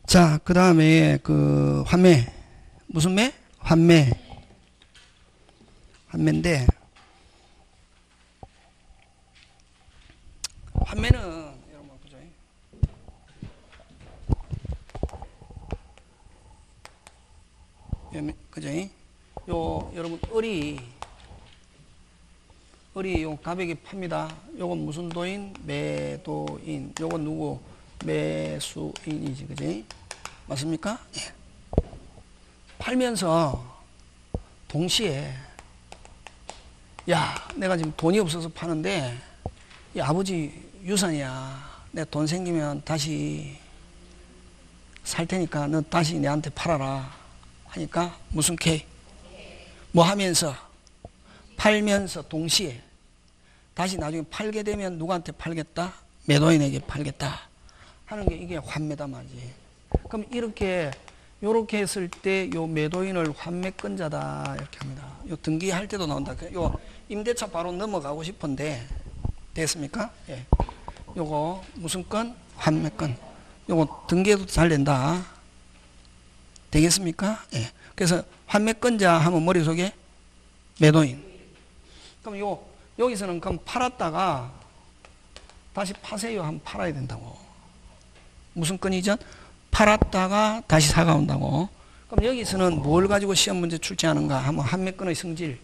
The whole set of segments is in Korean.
자, 그 다음에 그 환매. 무슨 매? 환매. 환매인데, 환매는, 여러분, 보죠. 그죠? 요, 여러분, 을이 요 가격이 팝니다. 요건 무슨 도인? 매도인. 요건 누구? 매수인이지, 그지? 맞습니까? 예. 팔면서 동시에 야, 내가 지금 돈이 없어서 파는데 이 아버지 유산이야. 내 돈 생기면 다시 살 테니까 너 다시 내한테 팔아라 하니까 무슨 K? 뭐 하면서? 팔면서 동시에 다시 나중에 팔게 되면 누구한테 팔겠다? 매도인에게 팔겠다 하는 게 이게 환매다 말이지. 그럼 이렇게 요렇게 했을 때 요 매도인을 환매권자다 이렇게 합니다. 요 등기할 때도 나온다. 요 임대차 바로 넘어가고 싶은데 됐습니까? 예. 요거 무슨 건? 환매권. 요거 등기해도 잘 된다. 되겠습니까? 예. 그래서 환매권자 하면 머릿속에 매도인. 그럼 여기서는 그럼 팔았다가 다시 파세요 하면 팔아야 된다고. 무슨 건 이전? 팔았다가 다시 사가 온다고. 그럼 여기서는 뭘 가지고 시험 문제 출제하는가 하면 환매권의 성질.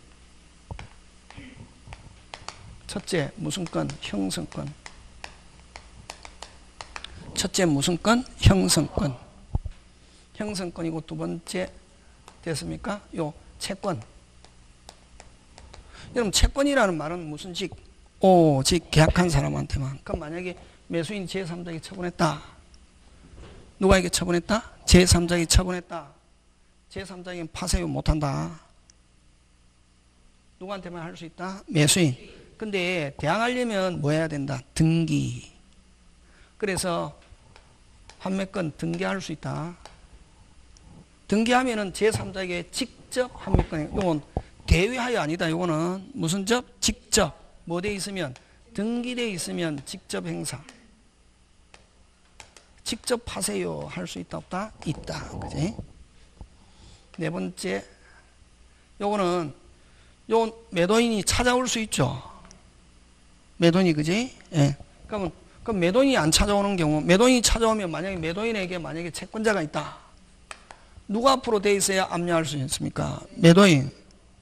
첫째 무슨 건? 형성권. 첫째 무슨 건? 형성권. 형성권이고 두 번째 됐습니까? 요 채권. 여러분 채권이라는 말은 무슨 직? 오직 계약한 사람한테만. 그럼 만약에 매수인 제3자에게 처분했다. 누가에게 처분했다? 제3자에게 처분했다. 제3자에게는 파세요 못한다. 누구한테만 할 수 있다? 매수인. 근데 대항하려면 뭐 해야 된다? 등기. 그래서 환매권 등기할 수 있다. 등기하면은 제3자에게 직접 환매권. 이건 대위하여 아니다. 이거는 무슨 접? 직접. 뭐 돼 있으면? 등기돼 있으면 직접 행사. 직접 하세요. 할 수 있다 없다? 있다. 그지? 네 번째. 요거는 요 매도인이 찾아올 수 있죠. 매도인이 그지? 예. 그럼 매도인이 안 찾아오는 경우, 매도인이 찾아오면 만약에 매도인에게 만약에 채권자가 있다. 누가 앞으로 돼 있어야 압류할 수 있습니까? 매도인.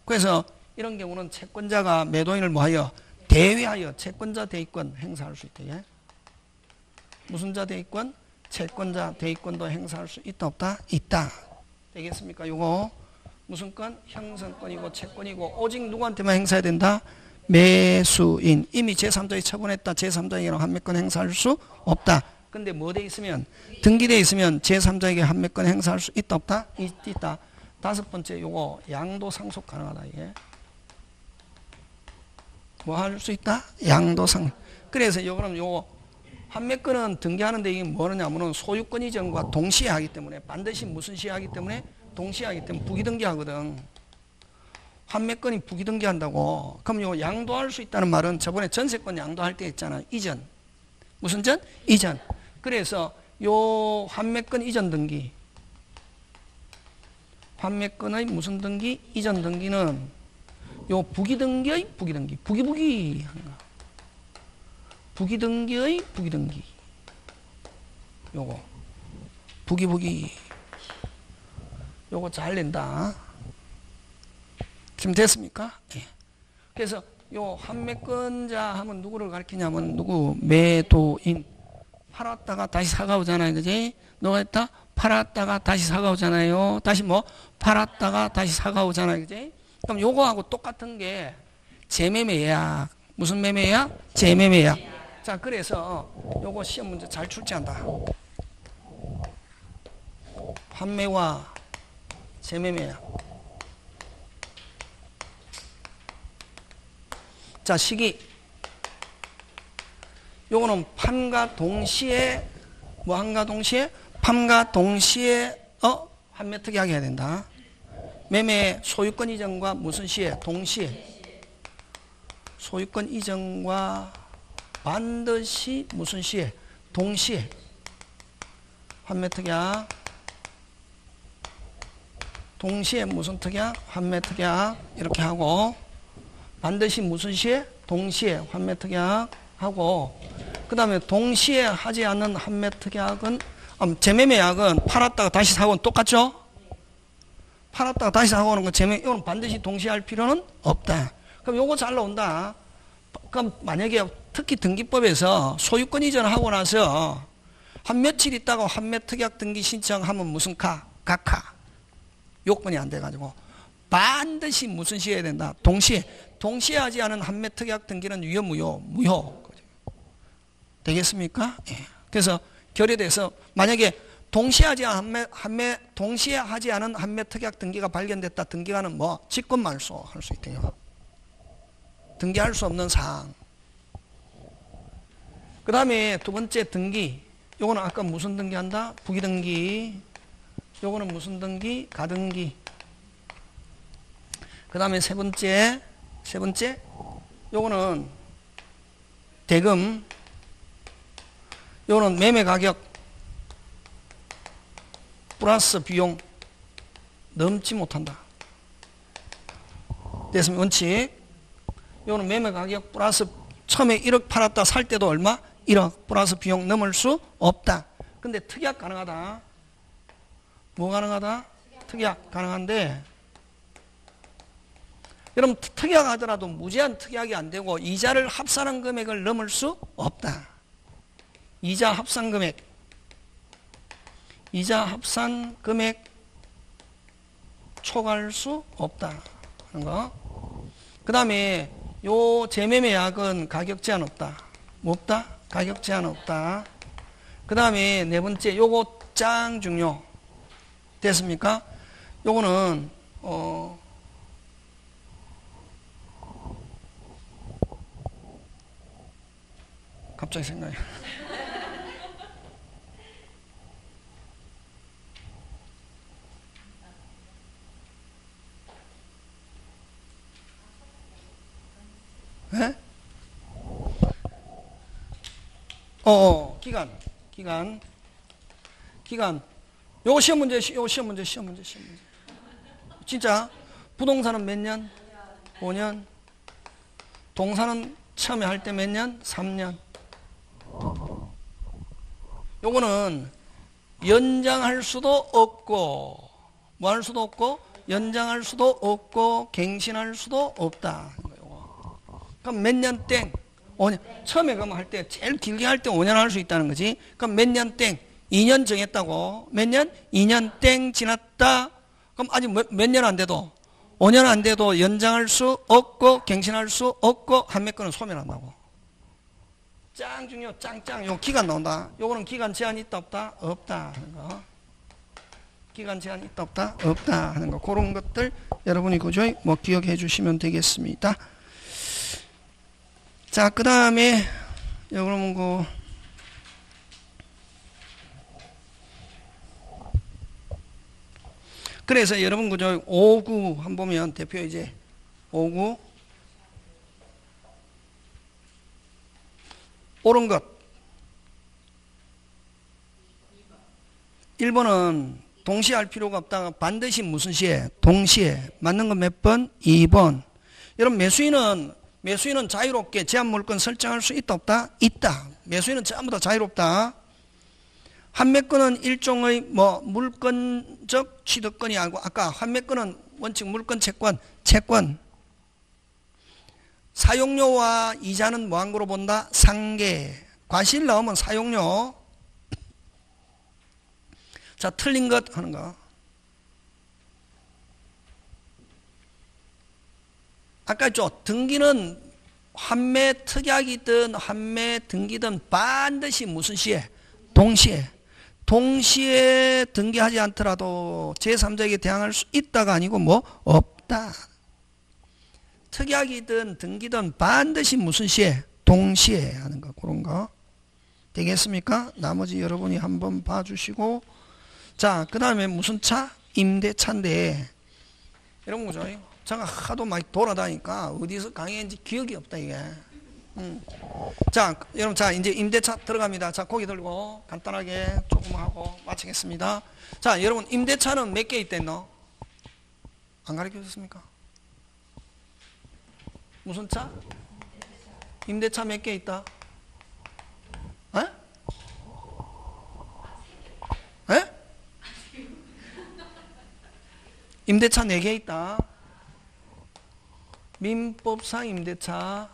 그래서 이런 경우는 채권자가 매도인을 뭐하여? 대위하여 채권자 대위권 행사할 수 있다. 예? 무슨 자 대위권? 채권자 대위권도 행사할 수 있다 없다? 있다. 되겠습니까? 요거 무슨 건? 형성권이고 채권이고 오직 누구한테만 행사해야 된다? 매수인. 이미 제3자에 처분했다. 제3자에게는 환매권 행사할 수 없다. 근데 뭐 돼 있으면? 등기돼 있으면 제3자에게 환매권 행사할 수 있다 없다? 있다. 다섯 번째 요거 양도 상속 가능하다. 이게 뭐 할 수 있다? 양도 상속. 그래서 요거는 요거 환매권은 등기하는데 이게 뭐냐면은 소유권 이전과 동시에 하기 때문에 반드시 무슨 시에 하기 때문에? 동시에 하기 때문에 부기등기하거든. 환매권이 부기등기한다고. 그럼 요 양도할 수 있다는 말은 저번에 전세권 양도할 때 있잖아. 이전. 무슨 전? 이전. 그래서 요 환매권 이전 등기. 환매권의 무슨 등기? 이전 등기는 요 부기등기의 부기등기. 부기부기 하는 거. 부기등기의 부기등기. 요거. 부기부기. 요거 잘 낸다. 지금 됐습니까? 예. 그래서 요 환매권자 하면 누구를 가리키냐면 누구? 매도인. 팔았다가 다시 사가오잖아요. 그지? 너가 했다? 팔았다가 다시 사가오잖아요. 다시 뭐? 팔았다가 다시 사가오잖아요. 그지? 그럼 요거하고 똑같은 게 재매매 예약. 무슨 매매 예약? 재매매 예약. 자, 그래서 요거 시험 문제 잘 출제한다. 판매와 재매매 예약. 자, 시기. 요거는 판과 동시에 뭐 한가 동시에? 판과 동시에 환매 특이하게 해야 된다. 매매 소유권 이전과 무슨 시에? 동시에. 소유권 이전과 반드시 무슨 시에? 동시에. 환매특약. 동시에 무슨 특약? 환매특약. 이렇게 하고, 반드시 무슨 시에? 동시에 환매특약 하고, 그 다음에 동시에 하지 않는 환매특약은, 재매매약은 팔았다가 다시 사고는 똑같죠? 팔았다가 다시 사고는 거 재매, 이건 반드시 동시에 할 필요는 없다. 그럼 요거 잘 나온다. 그럼 만약에 특히 등기법에서 소유권 이전하고 나서 한 며칠 있다가 환매특약 등기 신청하면 무슨 각하. 요건이 안 돼가지고 반드시 무슨 시에 해야 된다. 동시에 하지 않은 환매특약 등기는 유효, 무효. 되겠습니까? 예. 그래서 결의돼서 만약에 동시에 하지 않은 환매특약 등기가 발견됐다. 등기관은 뭐 직권말소 할 수 있대요. 등기할 수 없는 사항. 그 다음에 두 번째 등기. 요거는 아까 무슨 등기한다? 부기등기. 요거는 무슨 등기? 가등기. 그 다음에 세 번째. 요거는 대금. 요거는 매매가격 플러스 비용 넘지 못한다. 됐으면 원칙. 요거는 매매가격 플러스 처음에 1억 팔았다 살 때도 얼마? 1억 플러스 비용 넘을 수 없다. 근데 특약 가능하다. 뭐 가능하다? 특약 가능한데, 여러분 특약 하더라도 무제한 특약이 안 되고 이자를 합산한 금액을 넘을 수 없다. 이자 합산 금액 초과할 수 없다 하는 거. 그 다음에 요 재매매약은 가격 제한 없다. 뭐 없다? 가격 제한 없다. 그 다음에 네 번째 요거 짱 중요. 됐습니까? 요거는 갑자기 생각이 네? 기간. 요거 시험 문제. 진짜 부동산은 몇 년? 5년. 동산은 처음에 할 때 몇 년? 3년. 요거는 연장할 수도 없고 뭐 할 수도 없고 연장할 수도 없고 갱신할 수도 없다. 그럼 몇 년 땡? 5년. 처음에 그럼 할 때 제일 길게 할 때 5년 할 수 있다는 거지. 그럼 몇 년 땡? 2년 정했다고. 몇 년? 2년 땡 지났다. 그럼 아직 몇 년 안 돼도 5년 안 돼도 연장할 수 없고 갱신할 수 없고 한매권은 소멸한다고. 짱 중요. 짱. 요 기간 나온다. 요거는 기간 제한이 있다 없다? 없다 하는 거. 기간 제한이 있다 없다? 없다 하는 거. 그런 것들 여러분이 그저 뭐 기억해 주시면 되겠습니다. 자, 그 다음에 여러분 그래서 여러분 그저 5구 한번 보면 대표 이제 5구 옳은 것 1번은 동시에 할 필요가 없다가 반드시 무슨 시에? 동시에. 맞는 건 몇 번? 2번. 여러분 매수인은 자유롭게 제한 물건 설정할 수 있다 없다? 있다. 매수인은 전부 다 자유롭다. 환매권은 일종의 뭐 물건적 취득권이 아니고 아까 환매권은 원칙 물건 채권. 사용료와 이자는 뭐한 거로 본다? 상계. 과실 나오면 사용료. 자, 틀린 것 하는 거. 아까 했죠. 등기는 환매 특약이든 환매 등기든 반드시 무슨 시에? 동시에 등기하지 않더라도 제3자에게 대항할 수 있다가 아니고 뭐 없다. 특약이든 등기든 반드시 무슨 시에? 동시에 하는 거. 그런 거. 되겠습니까? 나머지 여러분이 한번 봐주시고. 자, 그 다음에 무슨 차? 임대차인데. 이런 거죠. 제가 하도 많이 돌아다니까 어디서 강의했는지 기억이 없다, 이게. 자, 여러분, 자, 이제 임대차 들어갑니다. 자, 고개 들고 간단하게 조금 하고 마치겠습니다. 자, 여러분, 임대차는 몇 개 있댔노? 안 가르쳐 줬습니까? 무슨 차? 임대차 몇 개 있다? 에? 에? 임대차 4개 있다. 민법상 임대차.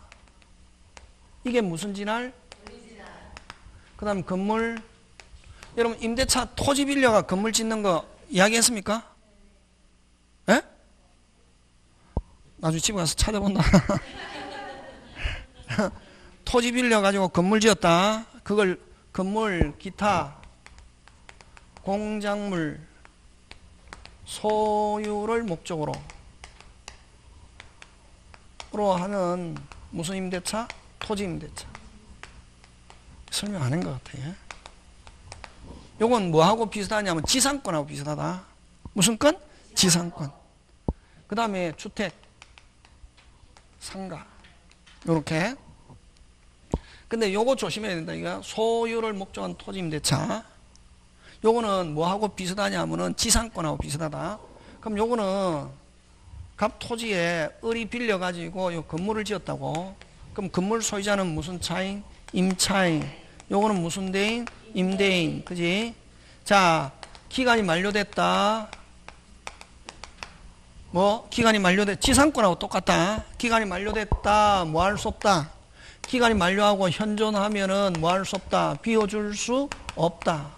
이게 무슨 진할? 그 다음 건물. 여러분, 임대차 토지 빌려가 건물 짓는 거 이야기했습니까? 에? 나중에 집에 가서 찾아본다. 토지 빌려가지고 건물 지었다. 그걸 건물, 기타, 공작물, 소유를 목적으로 하는 무슨 임대차? 토지 임대차. 설명 안 한 것 같아. 요건 뭐하고 비슷하냐면 지상권하고 비슷하다. 무슨 건? 지상권. 그 다음에 주택, 상가. 요렇게. 근데 요거 조심해야 된다. 이거 소유를 목적한 토지 임대차. 요거는 뭐하고 비슷하냐면은 지상권하고 비슷하다. 그럼 요거는 갑 토지에 을이 빌려가지고 요 건물을 지었다고. 그럼 건물 소유자는 무슨 차인? 임차인. 요거는 무슨 대인? 임대인. 그지? 자, 기간이 만료됐다. 뭐? 기간이 지상권하고 똑같다. 기간이 만료됐다. 뭐 할 수 없다. 기간이 만료하고 현존하면은 뭐 할 수 없다. 비워줄 수 없다.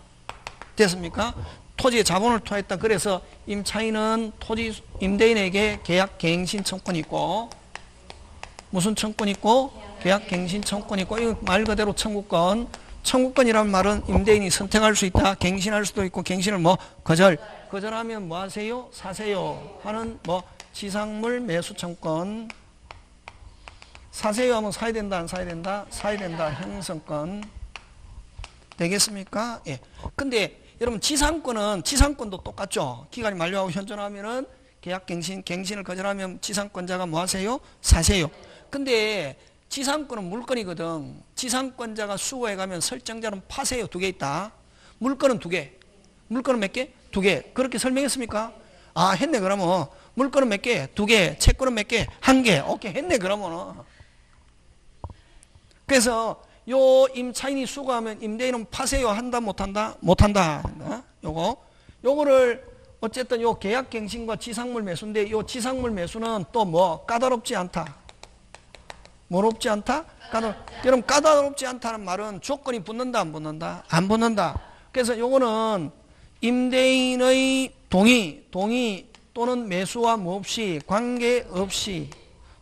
됐습니까? 토지에 자본을 투하했다. 그래서 임차인은 토지 임대인에게 계약 갱신 청권이 있고, 무슨 청권이 있고? 계약 갱신 청권이 있고, 이거 말 그대로 청구권. 청구권이란 말은 임대인이 선택할 수 있다. 갱신할 수도 있고, 갱신을 뭐 거절하면 뭐 하세요? 사세요 하는 뭐 지상물 매수 청권. 사세요 하면 사야 된다, 안 사야 된다? 사야 된다. 형성권. 되겠습니까? 예. 근데 여러분, 지상권도 똑같죠. 기간이 만료하고 현존하면은 계약 갱신을 거절하면 지상권자가 뭐 하세요? 사세요. 근데 지상권은 물건이거든. 지상권자가 수거해 가면 설정자는 파세요. 2개 있다. 물건은 2개. 물건은 몇 개? 2개. 그렇게 설명했습니까? 아, 했네. 그러면 물건은 몇 개? 2개. 채권은 몇 개? 1개. 오케이, 했네. 그러면은. 그래서 요 임차인이 수거하면 임대인은 파세요. 한다, 못한다? 못한다. 요거를 어쨌든 요 계약갱신과 지상물 매수인데, 요 지상물 매수는 또 뭐 까다롭지 않다. 뭐롭지 않다? 여러분, 까다롭지 않다는 말은 조건이 붙는다, 안 붙는다? 안 붙는다. 그래서 요거는 임대인의 동의 또는 매수와 뭐 없이, 관계없이,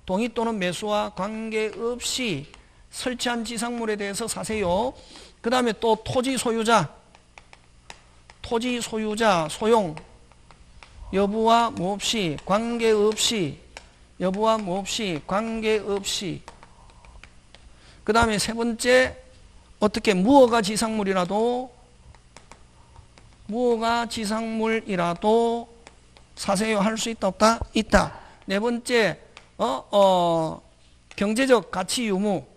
동의 또는 매수와 관계없이 설치한 지상물에 대해서 사세요. 그 다음에 또 토지 소유자 소용, 여부와 뭐 없이, 관계없이, 여부와 뭐 없이, 관계없이. 그 다음에 세 번째, 어떻게 무허가 지상물이라도 사세요 할 수 있다, 없다? 있다. 네 번째, 경제적 가치 유무.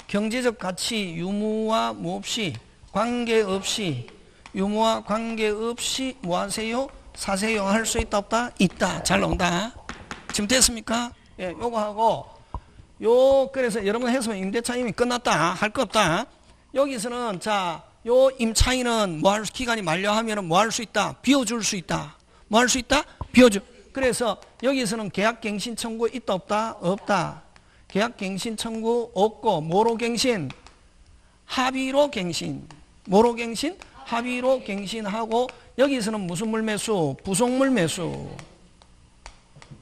경제적 가치 유무와 뭐 없이, 관계없이, 유무와 관계없이 뭐 하세요? 사세요 할 수 있다, 없다? 있다. 잘 나온다. 지금 됐습니까? 예, 요거 하고, 그래서 여러분 했으면 임대차 이미 끝났다. 할 거 없다. 여기서는, 자, 요 임차인은 뭐 기간이 만료하면 뭐 할 수 있다? 비워줄 수 있다. 뭐 할 수 있다? 그래서 여기서는 계약갱신 청구 있다, 없다? 없다. 계약갱신 청구 없고, 뭐로 갱신? 합의로 갱신. 뭐로 갱신? 합의로 갱신하고, 여기서는 무슨 물매수? 부속물 매수.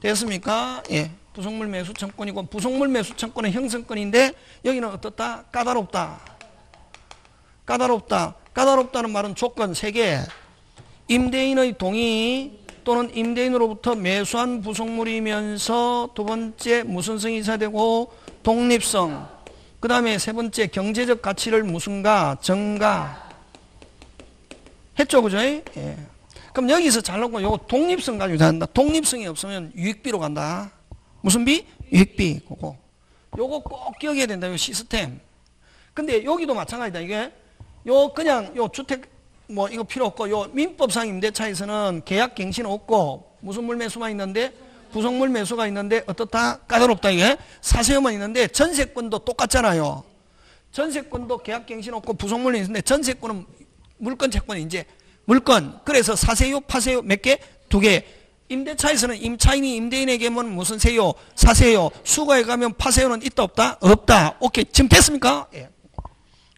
됐습니까? 예. 부속물 매수 청권이고, 부속물 매수 청권은 형성권인데, 여기는 어떻다? 까다롭다. 까다롭다는 말은 조건 3개. 임대인의 동의 또는 임대인으로부터 매수한 부속물이면서, 두 번째 무슨 성이 있어야 되고? 독립성. 그 다음에 세 번째 경제적 가치를 무슨가? 정가. 했죠, 그죠? 예. 그럼 여기서 잘 놓고 요거 독립성 가지고 잘한다. 독립성이 없으면 유익비로 간다. 무슨 비? 유익비. 그거. 요거 꼭 기억해야 된다. 요 시스템. 근데 여기도 마찬가지다. 이게 요 그냥 요 주택 뭐 이거 필요 없고 요 민법상 임대차에서는 계약갱신 없고 무슨 물매수만 있는데 부속물 매수가 있는데 어떻다? 까다롭다. 이게 사세요만 있는데 전세권도 똑같잖아요. 전세권도 계약갱신 없고 부속물이 있는데 전세권은 물권 채권이 이제 물권. 그래서 사세요, 파세요 몇 개? 2개. 임대차에서는 임차인이 임대인에게는 무슨 세요? 사세요. 수거해 가면 파세요는 있다 없다? 없다. 오케이. 지금 됐습니까? 예.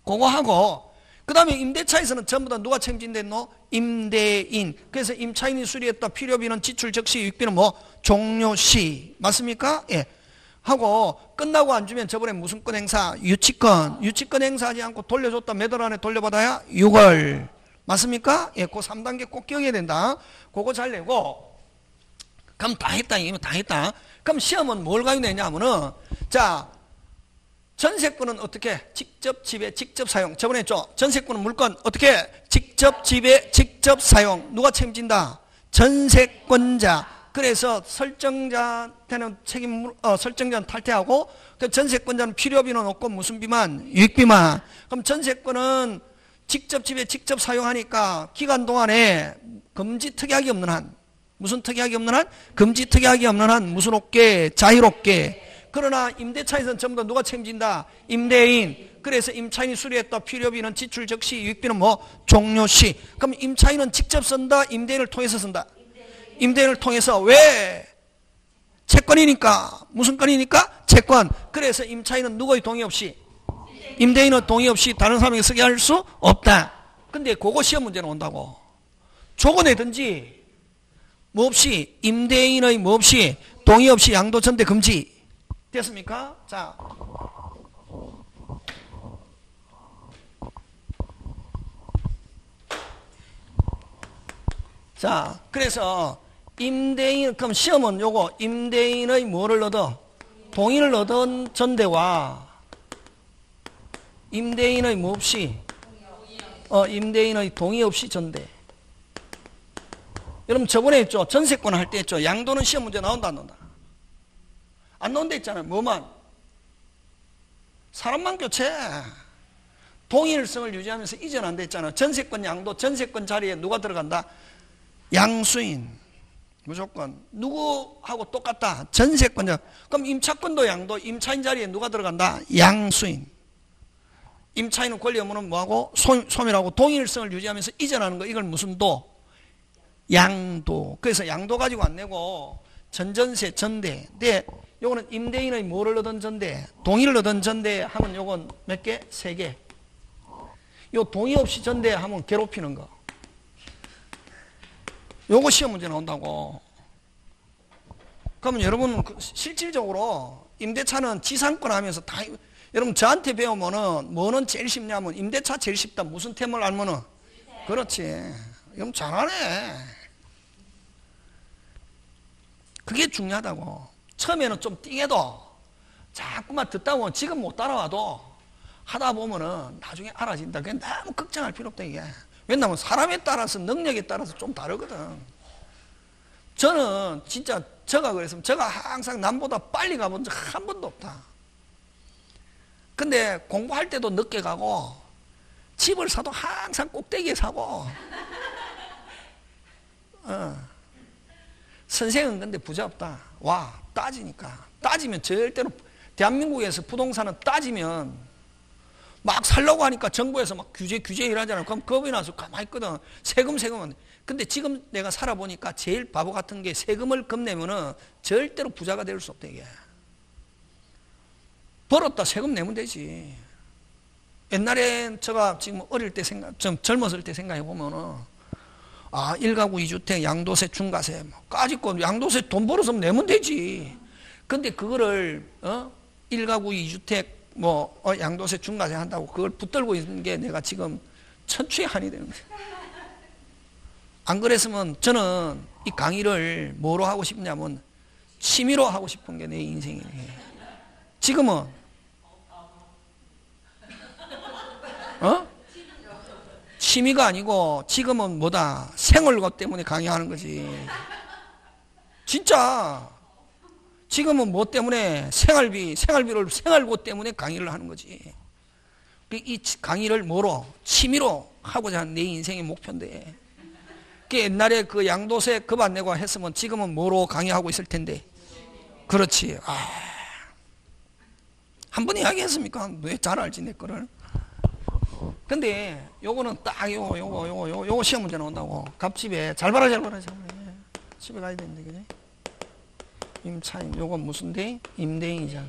그거 하고 그 다음에 임대차에서는 전부 다 누가 책임진댔노? 임대인. 그래서 임차인이 수리했다. 필요비는 지출 적시 유익비는 뭐? 종료시. 맞습니까? 예. 하고 끝나고 안 주면 저번에 무슨 건 행사? 유치권. 유치권 행사하지 않고 돌려줬다. 몇 월 안에 돌려받아야? 6월. 맞습니까? 예, 그 3단계 꼭 기억해야 된다. 그거 잘 내고 그럼 다 했다. 이거 다 했다. 그럼 시험은 뭘 가야 되냐면은 자 전세권은 어떻게? 직접 지배, 직접 사용. 저번에 했죠. 전세권은 물건 어떻게? 직접 지배, 직접 사용. 누가 책임진다? 전세권자. 그래서 설정자한테는 설정자는 탈퇴하고 전세권자는 필요비는 없고 무슨 비만? 유익비만. 그럼 전세권은 직접 지배, 직접 사용하니까 기간 동안에 금지 특약이 없는 한. 무슨 특약이 없는 한? 금지 특약이 없는 한. 무슨 없게? 자유롭게. 그러나 임대차에서는 전부 다 누가 책임진다? 임대인. 그래서 임차인이 수리했다. 필요비는 지출 적시, 유익비는 뭐? 종료시. 그럼 임차인은 직접 쓴다? 임대인을 통해서 쓴다? 임대인을 통해서. 왜? 채권이니까. 무슨 건이니까? 채권. 그래서 임차인은 누구의 동의 없이? 임대인의 동의 없이 다른 사람에게 쓰게 할 수 없다. 근데 그거 시험 문제는 온다고. 조건내든지 뭐 없이 임대인의 뭐 없이 동의 없이 양도 전대 금지. 됐습니까? 자, 그래서 임대인, 그럼 시험은 요거 임대인의 뭐를 얻어? 동의를 얻은 전대와 임대인의 뭐 없이? 임대인의 동의 없이 전대. 여러분 저번에 했죠. 전세권 할 때 했죠. 양도는 시험 문제 나온다 안 나온다? 안 나온다 했잖아요. 뭐만? 사람만 교체. 동일성을 유지하면서 이전 안 됐잖아요. 전세권 양도, 전세권 자리에 누가 들어간다? 양수인. 무조건. 누구하고 똑같다? 전세권자. 그럼 임차권도 양도, 임차인 자리에 누가 들어간다? 양수인. 임차인은 권리 의무는 뭐하고? 소멸하고 동일성을 유지하면서 이전하는 거. 이걸 무슨 도? 양도. 그래서 양도 가지고 안 내고 전전세, 전대. 근데 요거는 임대인의 뭐를 얻은 전대? 동의를 얻은 전대 하면 요건 몇 개? 3개. 요 동의 없이 전대 하면 괴롭히는 거. 요거 시험 문제 나온다고. 그러면 여러분 실질적으로 임대차는 지상권 하면서 다 여러분 저한테 배우면은 뭐는 제일 쉽냐면 임대차 제일 쉽다. 무슨 템을 알면은 그렇지. 여러분 잘하네. 그게 중요하다고. 처음에는 좀 띵해도 자꾸만 듣다 보면 지금 못 따라와도 하다 보면은 나중에 알아진다. 그게 너무 걱정할 필요 없다 이게. 왜냐하면 사람에 따라서 능력에 따라서 좀 다르거든. 저는 진짜 제가 그랬으면 제가 항상 남보다 빨리 가본 적 한 번도 없다. 근데 공부할 때도 늦게 가고 집을 사도 항상 꼭대기에 사고 선생은 근데 부자 없다. 와 따지니까. 따지면 절대로 대한민국에서 부동산은 따지면 막 살려고 하니까 정부에서 막 규제 일하잖아요. 그럼 겁이 나서 가만히 있거든. 세금은. 근데 지금 내가 살아보니까 제일 바보 같은 게 세금을 겁내면은 절대로 부자가 될 수 없다 이게. 벌었다 세금 내면 되지. 옛날엔 제가 지금 어릴 때 좀 젊었을 때 생각해 보면은 1가구 2주택 양도세 중과세 까짓거 양도세 돈 벌어서 내면 되지. 근데 그거를 1가구 2주택 양도세 중과세 한다고 그걸 붙들고 있는 게 내가 지금 천추의 한이 되는 거야. 안 그랬으면 저는 이 강의를 뭐로 하고 싶냐면 취미로 하고 싶은 게 내 인생이에요. 지금은 취미가 아니고 지금은 뭐다? 생활고 때문에 강의하는 거지. 진짜 지금은 뭐 때문에 생활비를 생활고 때문에 강의를 하는 거지. 이 강의를 뭐로? 취미로 하고자 하는 내 인생의 목표인데. 옛날에 그 양도세 급 안 내고 했으면 지금은 뭐로 강의하고 있을 텐데. 그렇지. 한 번 이야기했습니까? 왜 잘 알지 내 거를? 근데 요거는 딱 요거 시험 문제 나온다고. 갑집에 잘 봐라. 집에 가야 되는데 그지? 임차인 요건 무슨 대인? 임대인이잖아.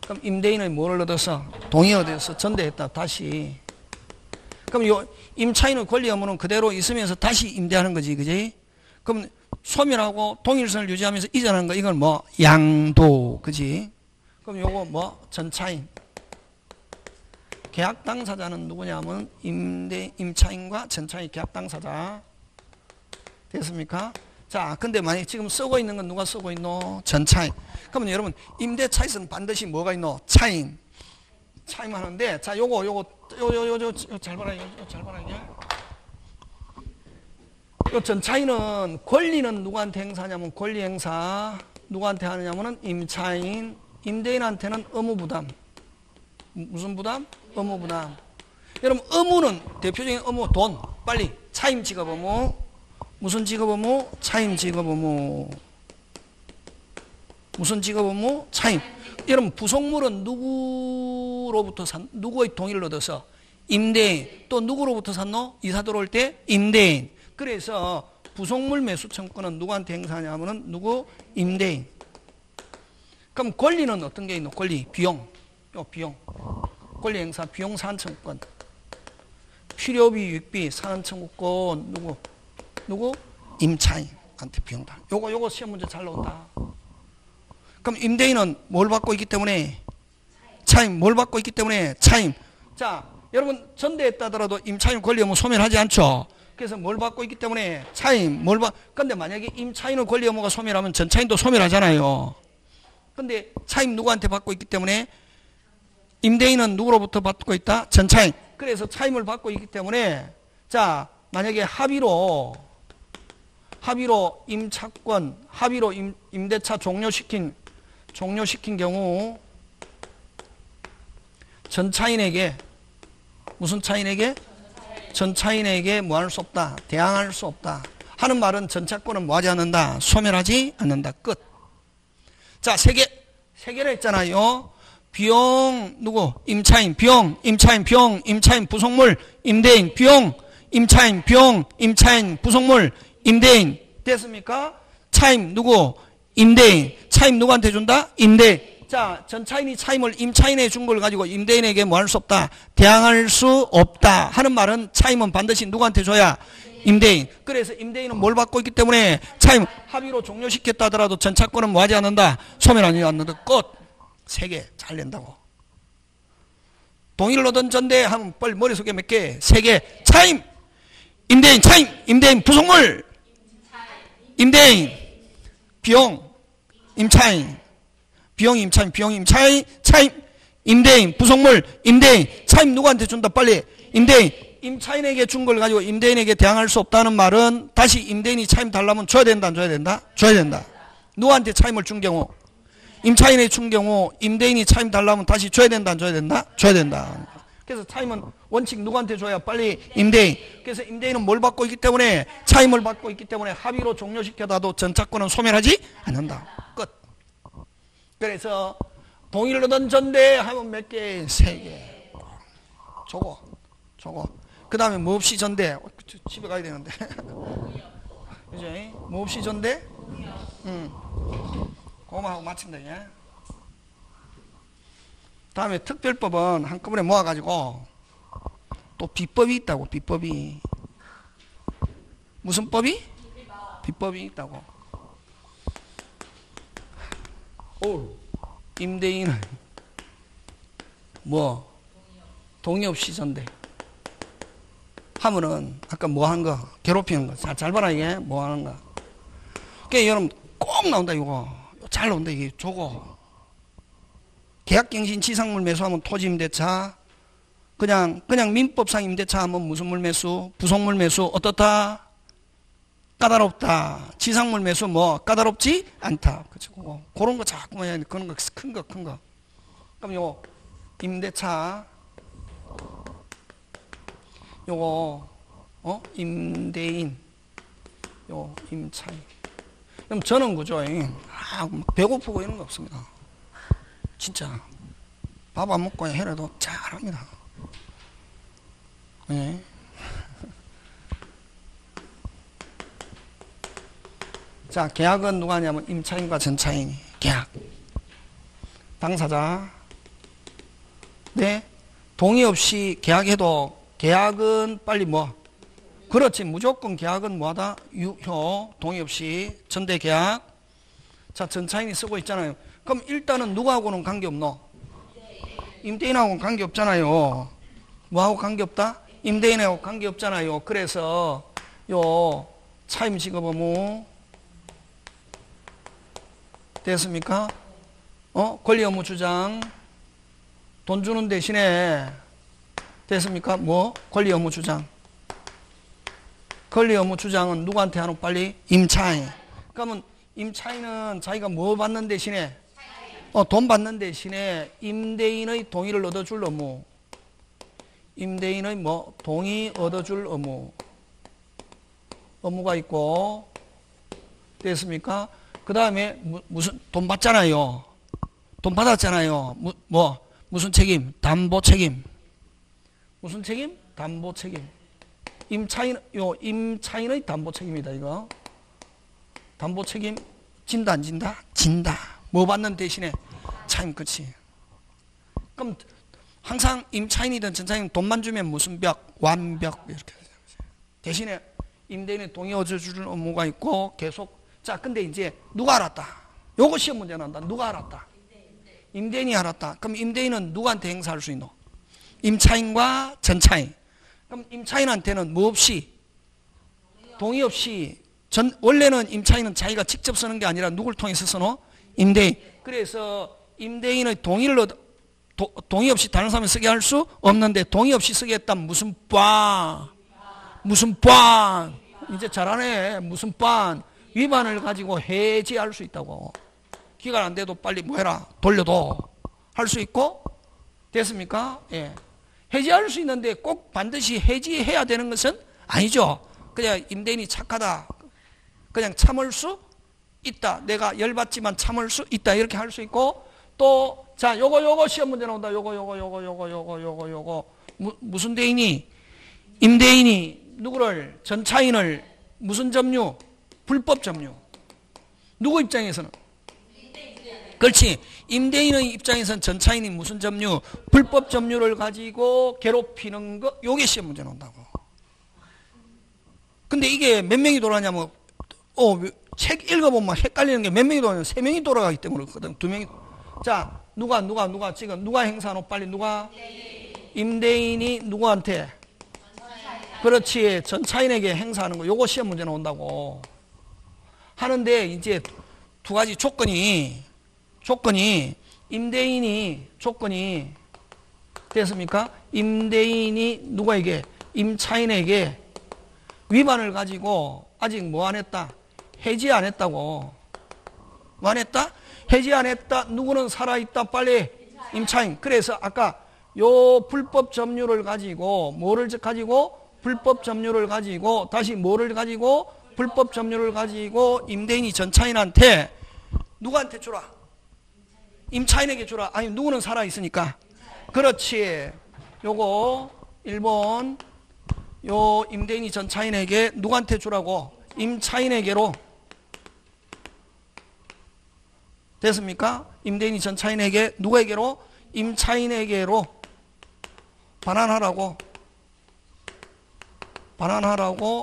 그럼 임대인은 뭐를 얻어서? 동의 얻어서 전대했다. 다시. 그럼 요 임차인의 권리 의무는 그대로 있으면서 다시 임대하는 거지, 그지? 그럼 소멸하고 동일선을 유지하면서 이전하는 거 이건 뭐 양도, 그지? 그럼 요거 뭐 전차인. 계약 당사자는 누구냐면 임차인과 전차인 계약 당사자. 됐습니까? 자, 근데 만약에 지금 쓰고 있는 건 누가 쓰고 있노? 전차인. 그러면 여러분 임대차에서는 반드시 뭐가 있노? 차임. 차임 하는데, 자, 요거 잘 봐라, 잘 봐라, 이게. 요 전차인은 권리는 누구한테 행사하냐면 권리 행사. 누구한테 하느냐면은 임차인. 임대인한테는 의무 부담. 무슨 부담? 의무 부담. 여러분, 의무는 대표적인 의무 돈. 빨리. 차임 지급 의무. 무슨 지급 의무? 차임 지급 의무. 무슨 지급 의무? 차임. 여러분, 부속물은 누구의 동의를 얻어서? 임대인. 또 누구로부터 샀노? 이사 들어올 때? 임대인. 그래서 부속물 매수 청구는 누구한테 행사하냐면은 누구? 임대인. 그럼 권리는 어떤 게 있노? 권리. 비용. 비용. 권리 행사. 비용 사안 청구권. 필요비, 유익비, 사안 청구권. 누구? 임차인한테 비용다. 요거 시험 문제 잘 나온다. 그럼 임대인은 뭘 받고 있기 때문에? 차임. 뭘 받고 있기 때문에? 차임. 자, 여러분 전대했다더라도 임차인 권리 의무 소멸하지 않죠? 그래서 뭘 받고 있기 때문에? 차임. 근데 만약에 임차인의 권리 의무가 소멸하면 전차인도 소멸하잖아요. 근데 차임 누구한테 받고 있기 때문에? 임대인은 누구로부터 받고 있다? 전차인. 그래서 차임을 받고 있기 때문에, 자, 만약에 합의로 임차권, 합의로 임대차 종료시킨 경우 전차인에게 무슨 차인에게? 전차인에게 뭐 할 수 없다? 대항할 수 없다. 하는 말은 전차권은 뭐 하지 않는다? 소멸하지 않는다. 끝. 자, 세 개를 했잖아요. 비용, 누구? 임차인, 비용, 임차인, 비용, 임차인, 부속물, 임대인, 비용, 임차인, 비용, 임차인, 부속물, 임대인. 됐습니까? 차임, 누구? 임대인. 차임 누구한테 준다? 임대인. 자, 전차인이 차임을 임차인에 준 걸 가지고 임대인에게 뭐 할 수 없다? 대항할 수 없다. 하는 말은 차임은 반드시 누구한테 줘야? 임대인. 그래서 임대인은 뭘 받고 있기 때문에 차임 합의로 종료시켰다 하더라도 전차권은 뭐 하지 않는다? 소멸하지 않는다. 끝. 3개 잘 낸다고. 동의를 얻은 전대 하면 빨리 머릿속에 몇 개? 3개. 차임. 임대인. 차임. 임대인. 부속물. 임대인. 비용. 임차인. 비용 임차인. 비용 임차인. 차임. 임대인. 부속물. 임대인. 차임 누구한테 준다? 빨리. 임대인. 임차인에게 준 걸 가지고 임대인에게 대항할 수 없다는 말은 다시 임대인이 차임 달라면 줘야 된다, 안 줘야 된다? 줘야 된다. 누구한테 차임을 준 경우? 임차인에 준 경우 임대인이 차임 달라면 다시 줘야 된다, 안 줘야 된다? 줘야 된다. 그래서 차임은 원칙 누구한테 줘야? 빨리 임대인. 그래서 임대인은 뭘 받고 있기 때문에? 차임을 받고 있기 때문에 합의로 종료시켜다도 전차권은 소멸하지 않는다. 끝. 그래서 동의를 얻은 전대 하면 몇 개? 3개. 저거. 그 다음에 뭐 없이 전대? 집에 가야 되는데. 그죠? 뭐 없이 전대? 그거만 하고 마친다. 예? 다음에 특별법은 한꺼번에 모아가지고 또 비법이 있다고. 비법이. 무슨 법이? 비법이 있다고. 임대인은 뭐 동의 없이 전대 하면은 아까 뭐 하는 거? 괴롭히는 거. 잘 봐라 이게 뭐 하는 거. 그게 여러분 꼭 나온다 이거. 잘 나온다 이게. 저거 계약갱신 지상물 매수하면 토지 임대차. 그냥 민법상 임대차 하면 무슨 물 매수? 부속물 매수. 어떻다? 까다롭다. 지상물 매수 뭐 까다롭지 않다. 그죠? 그런 거 자꾸만 해야 돼. 그런 거 큰 거. 그럼 요 임대차, 요거 임대인, 요 임차인. 그럼 저는 그죠? 배고프고 이런 거 없습니다. 진짜 밥 안 먹고 해라도 잘합니다. 네. 자, 계약은 누가 하냐면 임차인과 전차인이 계약. 당사자. 네. 동의 없이 계약해도 계약은 빨리 뭐? 그렇지. 무조건 계약은 뭐하다? 유효. 동의 없이 전대 계약. 자, 전차인이 쓰고 있잖아요. 그럼 일단은 누구하고는 관계없노? 임대인하고는 관계없잖아요. 뭐하고 관계없다? 임대인하고 관계없잖아요. 그래서 요 차임직업 의무 됐습니까? 권리 의무 주장 돈 주는 대신에 됐습니까? 뭐? 권리 의무 주장. 권리 의무 주장은 누구한테 하노? 빨리? 임차인. 그러면 임차인은 자기가 뭐 받는 대신에? 돈 받는 대신에 임대인의 동의를 얻어줄 의무. 임대인의 뭐? 동의 얻어줄 의무가 있고 됐습니까? 그 다음에 무슨 돈 받잖아요. 돈 받았잖아요. 무슨 책임? 담보 책임. 무슨 책임? 담보 책임. 임차인의 담보 책임이다 이거. 담보 책임 진다 안 진다? 진다. 뭐 받는 대신에 차임 끝이. 그럼 항상 임차인이든 전차인이든 돈만 주면 무슨 벽? 완벽 이렇게. 대신에 임대인의 동의 얻어주는 의무가 있고 계속. 자, 근데 이제 누가 알았다? 요거 시험 문제 나온다. 누가 알았다? 임대인이 알았다. 그럼 임대인은 누구한테 행사할 수 있노? 임차인과 전차인. 그럼 임차인한테는 뭐 없이? 동의 없이. 원래는 임차인은 자기가 직접 쓰는 게 아니라 누굴 통해서 쓰노? 임대인. 그래서 임대인의 동의 없이 다른 사람이 쓰게 할 수 없는데 동의 없이 쓰게 했다면 무슨 뻔? 무슨 뻔? 이제 잘하네. 무슨 뻔? 위반을 가지고 해지할 수 있다고. 기간 안 돼도 빨리 뭐 해라. 돌려도 할 수 있고 됐습니까? 예. 해지할 수 있는데 꼭 반드시 해지해야 되는 것은 아니죠. 그냥 임대인이 착하다. 그냥 참을 수 있다. 내가 열받지만 참을 수 있다. 이렇게 할 수 있고 또 자, 요거 시험 문제 나온다. 요거. 무슨 대인이? 임대인이 누구를? 전차인을 무슨 점유? 불법 점유. 누구 입장에서는? 그렇지. 임대인의 입장에서는 전차인이 무슨 점유? 불법 점유를 가지고 괴롭히는 거. 요게 시험 문제 나온다고. 근데 이게 몇 명이 돌아가냐면 책 읽어보면 헷갈리는 게 몇 명이 돌아가냐면 3명이 돌아가기 때문에 그렇거든. 2명이. 자, 누가 지금 누가 행사하노? 빨리 누가? 임대인이 누구한테? 그렇지. 전차인에게 행사하는 거. 요거 시험 문제 나온다고. 하는데 이제 두 가지 조건이 임대인이 조건이 됐습니까? 임대인이 누구에게? 임차인에게 위반을 가지고 아직 뭐 안 했다? 해지 안 했다고. 뭐 안 했다? 해지 안 했다. 누구는 살아있다. 빨리 임차인. 그래서 아까 요 불법 점유를 가지고 뭐를 가지고? 불법 점유를 가지고 다시 뭐를 가지고? 불법 점유를 가지고 임대인이 전차인한테 누구한테 주라? 임차인에게 주라. 아니 누구는 살아있으니까. 그렇지. 요거 1번 요 임대인이 전차인에게 누구한테 주라고? 임차인에게로. 됐습니까? 임대인이 전차인에게 누구에게로? 임차인에게로 반환하라고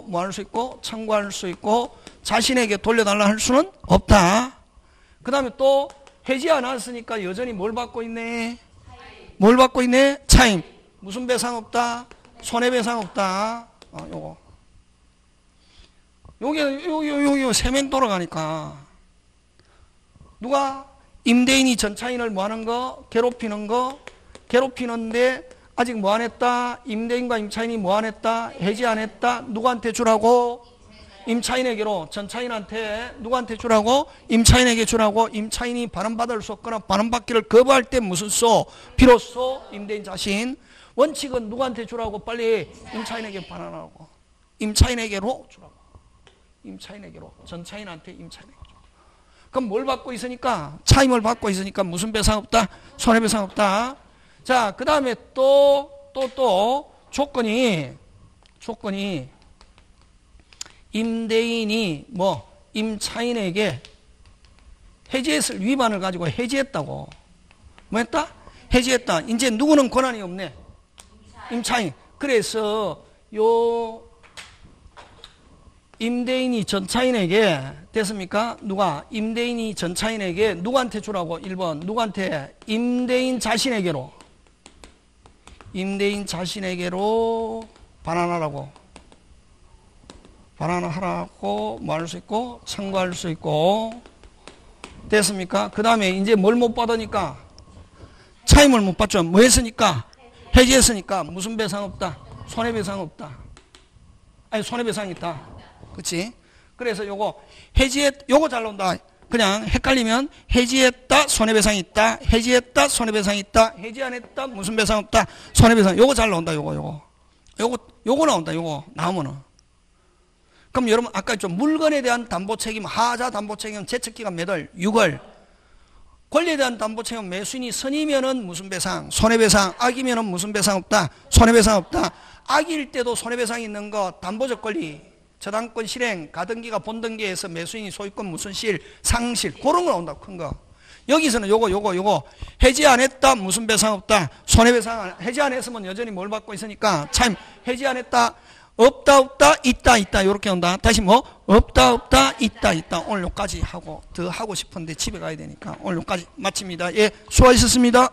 뭐 할 수 있고 청구할 수 있고 자신에게 돌려달라 할 수는 없다. 그 다음에 또 해지 안 했으니까 여전히 뭘 받고 있네? 뭘 받고 있네? 차임. 무슨 배상 없다? 손해배상 없다. 요거. 요게 3명 돌아가니까 누가? 임대인이 전차인을 뭐 하는 거? 괴롭히는데 아직 뭐 안 했다? 임대인과 임차인이 뭐 안 했다? 해지 안 했다? 누구한테 주라고? 임차인에게로 전차인한테 누구한테 주라고? 임차인에게 주라고. 임차인이 반환받을 수 없거나 반환받기를 거부할 때 무슨 소? 비로소 임대인 자신. 원칙은 누구한테 주라고? 빨리 임차인에게 반환하고. 임차인에게로 주라고. 임차인에게로. 전차인한테 임차인에게. 그럼 뭘 받고 있으니까? 차임을 받고 있으니까 무슨 배상 없다? 손해배상 없다. 자, 그 다음에 또 조건이 임대인이 임차인에게 해지했을 위반을 가지고 해지했다고. 뭐 했다? 해지했다. 이제 누구는 권한이 없네? 임차인. 그래서 요 임대인이 전차인에게 됐습니까? 누가? 임대인이 전차인에게 누구한테 주라고? 1번 누구한테? 임대인 자신에게로. 임대인 자신에게로 반환하라고. 반환하라고 뭐 할 수 있고 청구할 수 있고. 됐습니까? 그 다음에 이제 뭘 못 받으니까? 차임을 못 받죠. 뭐 했으니까? 해지했으니까 무슨 배상 없다? 손해배상 없다. 아니 손해배상 있다. 그치? 그래서 요거 요거 잘 나온다. 그냥 헷갈리면 해지했다 손해배상 있다. 해지했다 손해배상 있다. 해지 안 했다 무슨 배상 없다. 손해배상. 요거 잘 나온다. 요거 나온다. 요거 나오면은. 그럼 여러분 아까 좀 물건에 대한 담보책임, 하자 담보책임, 제척기간 몇 월? 6월. 권리에 대한 담보책임, 매수인이 선이면은 무슨 배상? 손해배상. 악이면은 무슨 배상 없다? 손해배상 없다. 악일 때도 손해배상이 있는 거 담보적 권리. 저당권 실행, 가등기가 본등기에서 매수인이 소유권 무슨 실, 상실. 그런 거 나온다. 큰 거. 여기서는 요거 해지 안 했다 무슨 배상 없다. 손해배상. 해지 안 했으면 여전히 뭘 받고 있으니까 참 해지 안 했다. 없다 있다 요렇게 온다. 다시 없다 있다. 오늘 요까지 하고 더 하고 싶은데 집에 가야 되니까 오늘 요까지 마칩니다. 예, 수고하셨습니다.